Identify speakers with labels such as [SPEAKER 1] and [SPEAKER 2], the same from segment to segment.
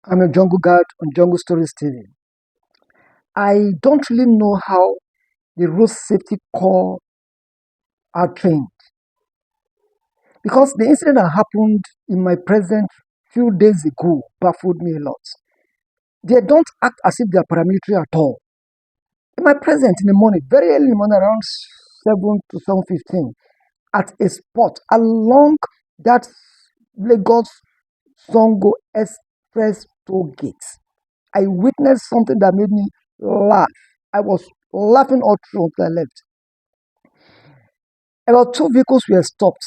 [SPEAKER 1] I'm a jungle guide on Jungle Stories TV. I don't really know how the road safety corps are trained because the incident that happened in my present few days ago baffled me a lot. They don't act as if they are paramilitary at all. In my present in the morning, very early in the morning, around 7 to 7:15, at a spot along that Lagos Songo Express toll gate, I witnessed something that made me laugh. I was laughing all through until I left. About two vehicles were stopped.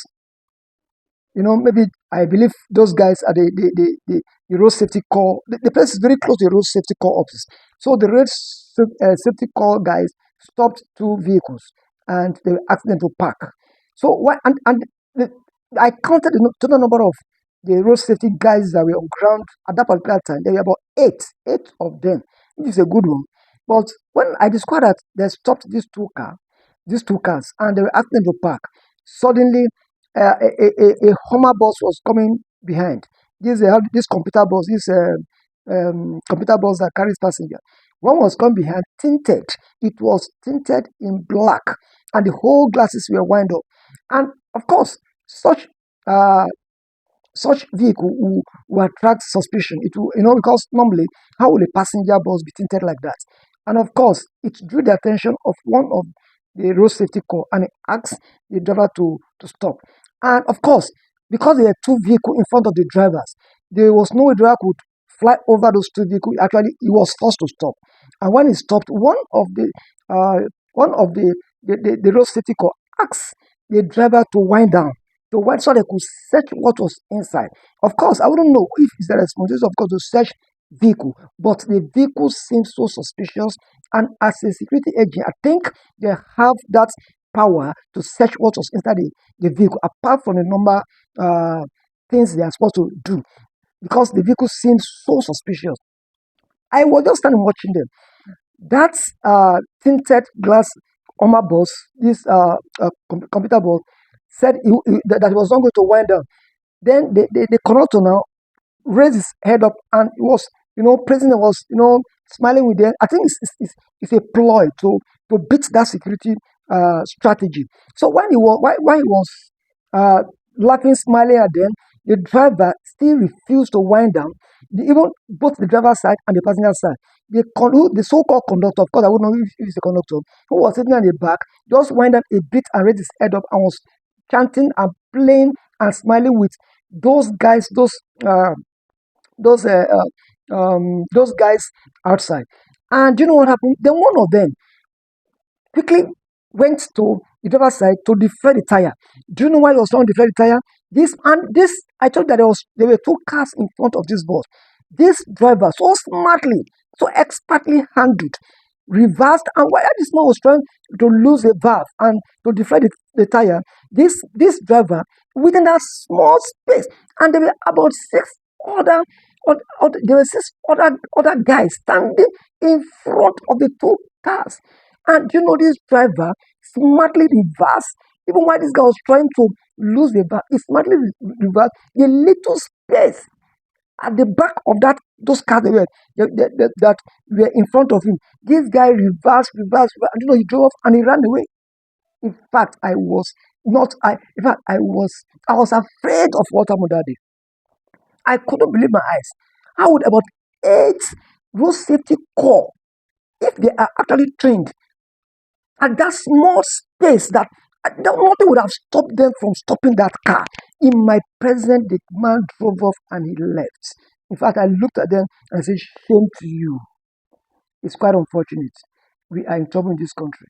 [SPEAKER 1] Maybe I believe those guys are the road safety corps. The place is very close to the road safety corps office. So the safety corps guys stopped two vehicles and they asked them to park. So why and the, I counted the total number of the road safety guys that were on ground at that particular time. There were about eight of them, which is a good one. But when I discovered that they stopped these two cars, and they were asking them to park, suddenly a Hummer bus was coming behind. This computer bus, computer bus that carries passenger. One was coming behind, tinted. It was tinted in black, and the whole glasses were wind up. And of course, uh, such vehicle will attract suspicion. It will, because normally, how will a passenger bus be tinted like that? And of course, it drew the attention of one of the road safety corps, and he asked the driver to stop. And of course, because there were two vehicles in front of the drivers, there was no way the driver could fly over those two vehicles. Actually, he was forced to stop. And when he stopped, one of the road safety corps asked the driver to wind down to wind so they could search what was inside. Of course, I wouldn't know if it's the responsibility of course to search vehicle, but the vehicle seems so suspicious. And as a security agent, I think they have that power to search what was inside the vehicle, apart from the number things they are supposed to do, because the vehicle seems so suspicious. I was just standing watching them. That tinted glass on my boss, this computer boss, said that he was not going to wind down. Then the conductor now raised his head up and he was, president was, smiling with them. I think it's a ploy to beat that security strategy. So when he was uh, laughing, smiling at them, the driver still refused to wind down. Even both the driver's side and the passenger side. The so-called conductor, of course, I wouldn't know if it's the conductor, who was sitting on the back, just wind down a bit and raised his head up and was chanting and playing and smiling with those guys, those uh, those guys outside. And you know what happened? Then one of them quickly went to the driver's side to deflate the tire. Do you know why he was trying to deflate the tire? This I told that there were two cars in front of this bus. This driver so smartly, so expertly handled, reversed, and while this man was trying to lose a valve and to deflate the tire, this driver within that small space, and there were about other, there were six other guys standing in front of the two cars. And this driver smartly reversed, even while this guy was trying to lose the valve, he smartly reversed a little space at the back of those cars that were in front of him. This guy reversed, and he drove off and he ran away. In fact, I was not I in fact I was afraid of what happened that day. I couldn't believe my eyes. How would about eight road safety corps, if they are actually trained at that small space, nothing would have stopped them from stopping that car. In my presence, the man drove off and he left. In fact, I looked at them and I said, shame to you. It's quite unfortunate. We are in trouble in this country.